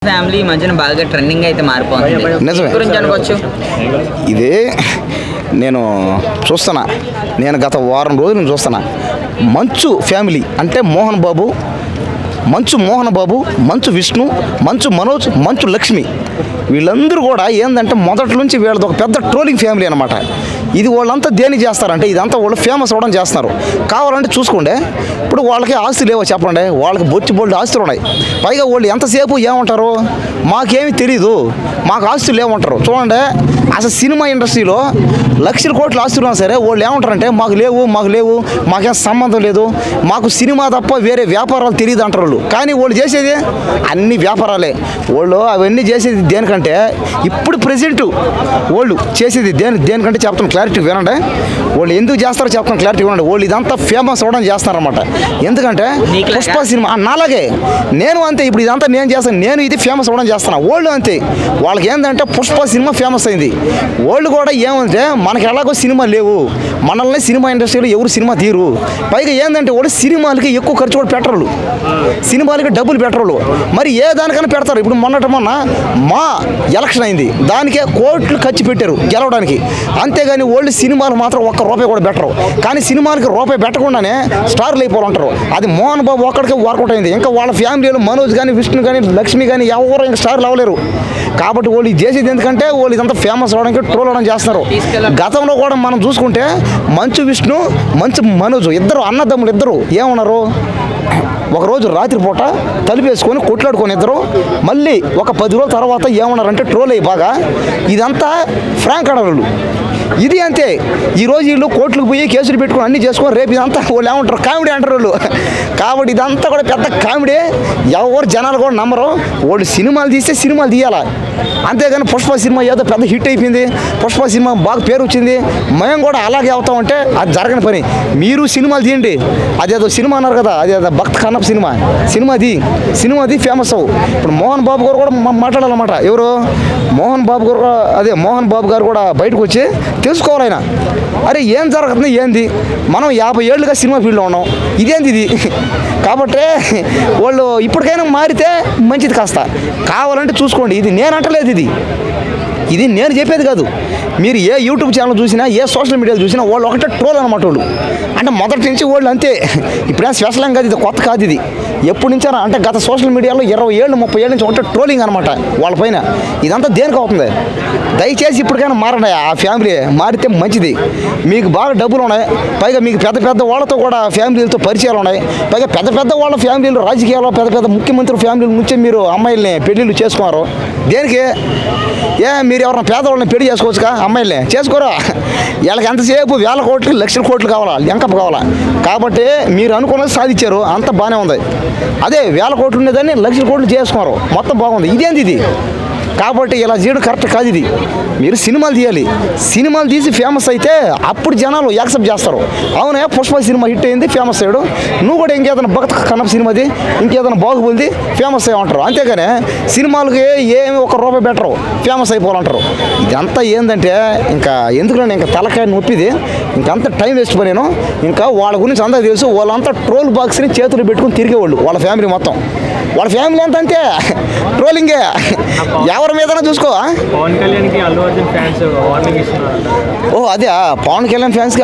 Family ఈ మధ్యన బాగా ట్రెండింగ్ అయితే మారిపోతుంది. నిజమే గురించి అనుకోవచ్చు. ఇదే నేను చూస్తున్నా. నేను గత వారం రోజులు చూస్తున్నా. మంచు ఫ్యామిలీ అంటే మోహన్ బాబు, మంచు విష్ణు, మంచు మనోజ్, మంచు లక్ష్మి, వీళ్ళందరూ కూడా ఏంటంటే మొదటి నుంచి వీళ్ళది ఒక పెద్ద ట్రోలింగ్ ఫ్యామిలీ అనమాట. ఇది వాళ్ళంతా దేనికి చేస్తారంటే ఇదంతా వాళ్ళు ఫేమస్ అవ్వడం చేస్తున్నారు. కావాలంటే చూసుకోండి, ఇప్పుడు వాళ్ళకి ఆస్తి లేవో చెప్పండి, వాళ్ళకి బొల్డ్ ఆస్తులు ఉన్నాయి. పైగా వాళ్ళు ఎంతసేపు ఏమంటారు, మాకేమీ తెలీదు, మాకు ఆస్తులు లేవంటారు. చూడండి, అసలు సినిమా ఇండస్ట్రీలో లక్షల కోట్ల ఆస్తులు ఉన్నా సరే వాళ్ళు ఏమంటారంటే మాకు లేవు, మాకేం సంబంధం లేదు, మాకు సినిమా తప్ప వేరే వ్యాపారాలు తెలియదు అంటారు వాళ్ళు. కానీ వాళ్ళు చేసేది అన్ని వ్యాపారాలే. వాళ్ళు అవన్నీ చేసేది దేనికంటే ఇప్పుడు ప్రజెంట్ వాళ్ళు చేసేది దేనికంటే చెప్తాను, క్లారిటీ వినండి. వాళ్ళు ఎందుకు చేస్తారో చెప్తాను, క్లారిటీ వినండి. వాళ్ళు ఇదంతా ఫేమస్ అవ్వడం చేస్తారన్నమాట. ఎందుకంటే పుష్ప సినిమా నాలాగే నేను అంతే, ఇప్పుడు ఇదంతా నేను చేస్తాను, నేను ఇది ఫేమస్ అవ్వడం చేస్తాను. వాళ్ళు అంతే, వాళ్ళకి ఏంటంటే పుష్ప సినిమా ఫేమస్ అయింది. వాళ్ళు కూడా ఏమంటే మనకి ఎలాగో సినిమా లేవు, మనల్ని సినిమా ఇండస్ట్రీలో ఎవరు సినిమా తీరు. పైగా ఏంటంటే వాళ్ళు సినిమాలకి ఎక్కువ ఖర్చు కూడా పెట్టరు, సినిమాలకి డబ్బులు పెట్టరు. మరి ఏ దానికైనా పెడతారు. ఇప్పుడు మొన్న మా ఎలక్షన్ అయింది, దానికే కోట్లు ఖర్చు పెట్టారు గెలవడానికి. అంతేగాని వాళ్ళు సినిమాలు మాత్రం ఒక్క రూపాయి కూడా పెట్టరు. కానీ సినిమాలకి రూపాయి పెట్టకుండానే స్టార్లు అయిపోవాలంటారు. అది మోహన్ బాబు ఒక్కడికే వర్కౌట్ అయింది. ఇంకా వాళ్ళ ఫ్యామిలీలో మనోజ్ కానీ, విష్ణు కానీ, లక్ష్మి కానీ ఎవరు ఇంకా స్టార్లు అవ్వలేరు. కాబట్టి వాళ్ళు చేసేది ఎందుకంటే వాళ్ళు ఇదంతా ఫేమస్ అవడానికి ట్రోల్ అవడం చేస్తున్నారు. గతంలో కూడా మనం చూసుకుంటే మంచు విష్ణు, మంచు మనోజ్ ఇద్దరు అన్నదమ్ములు ఇద్దరు ఏమన్నారు, ఒకరోజు రాత్రిపూట తలుపేసుకొని కొట్లాడుకొని ఇద్దరు మళ్ళీ ఒక 10 రోజుల తర్వాత ఏమన్నారంటే ట్రోల్ అయ్యి బాగా ఇదంతా ఫ్రాంక్ అడవులు. ఇది అంతే. ఈరోజు వీళ్ళు కోర్టులకు పోయి కేసులు పెట్టుకొని అన్నీ చేసుకొని రేపు ఇదంతా వాళ్ళు ఏమంటారు కామెడీ అంటారు వాళ్ళు. కాబట్టి ఇదంతా కూడా పెద్ద కామెడీ. ఎవరు జనాలు కూడా నమ్మరు. వాళ్ళు సినిమాలు తీస్తే సినిమాలు తీయాలా, అంతేగాని పుష్ప సినిమా ఏదో పెద్ద హిట్ అయిపోయింది, పుష్ప సినిమా బాగా పేరు వచ్చింది, మేము కూడా అలాగే అవుతామంటే అది జరగని పని. మీరు సినిమాలు తీయండి, అదేదో సినిమా అన్నారు కదా, అదేదో భక్త్ కన్నప్ప సినిమాది ఫేమస్ అవ్వు. ఇప్పుడు మోహన్ బాబు గారు కూడా మాట్లాడాలన్నమాట. ఎవరు మోహన్ బాబు గారు కూడా బయటకు వచ్చి తెలుసుకోవాలి ఆయన, అరే ఏం జరుగుతుంది ఏంది, మనం 50 ఏళ్ళుగా సినిమా ఫీల్డ్లో ఉన్నాం, ఇదేంది ఇది. కాబట్టి వాళ్ళు ఇప్పటికైనా మారితే మంచిది. కాస్త కావాలంటే చూసుకోండి. ఇది నేను అంటలేదు, ఇది నేను చెప్పేది కాదు. మీరు ఏ యూట్యూబ్ ఛానల్ చూసినా, ఏ సోషల్ మీడియాలో చూసినా వాళ్ళు ఒకటే ట్రోల్ అనమాట. వాళ్ళు అంటే మొదటి నుంచి వాళ్ళు అంతే. ఇప్పుడేం స్పెషల్ ఏం కాదు, ఇది కొత్త కాదు. ఇది ఎప్పటి నుంచో అంటే గత సోషల్ మీడియాలో 20 ఏళ్ళు 30 ఏళ్ళ నుంచి ఒకటే ట్రోలింగ్ అనమాట వాళ్ళ పైన. ఇదంతా దేనికి అవుతుంది? దయచేసి ఇప్పటికైనా మారండి. ఆ ఫ్యామిలీ మారితే మంచిది. మీకు బాగా డబ్బులు ఉన్నాయి, పైగా మీకు పెద్ద వాళ్ళతో కూడా ఫ్యామిలీలతో పరిచయాలు ఉన్నాయి. పైగా పెద్ద వాళ్ళ ఫ్యామిలీలు రాజకీయాల్లో పెద్ద ముఖ్యమంత్రి ఫ్యామిలీల నుంచే మీరు అమ్మాయిల్ని పెళ్ళిళ్ళు చేసుకున్నారు. దేనికి? మీరు ఎవరైనా పేదవాళ్ళని పెళ్లి చేసుకోవచ్చుగా, అమ్మాయిల్ని చేసుకోరా. వీళ్ళకి ఎంతసేపు వేల కోట్లు లక్షల కోట్లు కావాలా, ఎంకప్ కావాలా. కాబట్టి మీరు అనుకున్నది సాధించారు, అంత బాగానే ఉంది. అదే వేల కోట్లు ఉండేదాన్ని లక్షల కోట్లు చేసుకున్నారు, మొత్తం బాగుంది. ఇదేంది ఇది? కాబట్టి ఇలా చేయడం కరెక్ట్ కాదు. ఇది మీరు సినిమాలు తీయాలి, సినిమాలు తీసి ఫేమస్ అయితే అప్పుడు జనాలు యాక్సెప్ట్ చేస్తారు. అవునా పుష్ప సినిమా హిట్ అయింది, ఫేమస్ అయ్యాడు, నువ్వు కూడా ఇంకేదైనా భక్త కన్నప్ప సినిమాది, ఇంకేదైనా బాగుబుల్ది ఫేమస్ అయ్యమంటారు. అంతేగాని సినిమాలకి ఏమి ₹1 పెట్టరు, ఫేమస్ అయిపోవాలంటారు. ఇదంతా ఏంటంటే ఇంకా ఎందుకులే, ఇంకా తలకాయ నొప్పిది, ఇంకంత టైం వేస్ట్ పనేను. ఇంకా వాళ్ళ గురించి అందరూ తెలుసు. వాళ్ళంతా ట్రోల్ బాక్స్ని చేతులు పెట్టుకుని తిరిగేవాళ్ళు, వాళ్ళ ఫ్యామిలీ మొత్తం. వాళ్ళ ఫ్యామిలీ అంతా అంతే ట్రోలింగే. ఎవరి మీదైనా చూసుకో. పవన్ కళ్యాణ్కి అల్లు అర్జున్ ఫ్యాన్స్ వార్నింగ్ ఇస్తున్నారు. అదే పవన్ కళ్యాణ్ ఫ్యాన్స్కి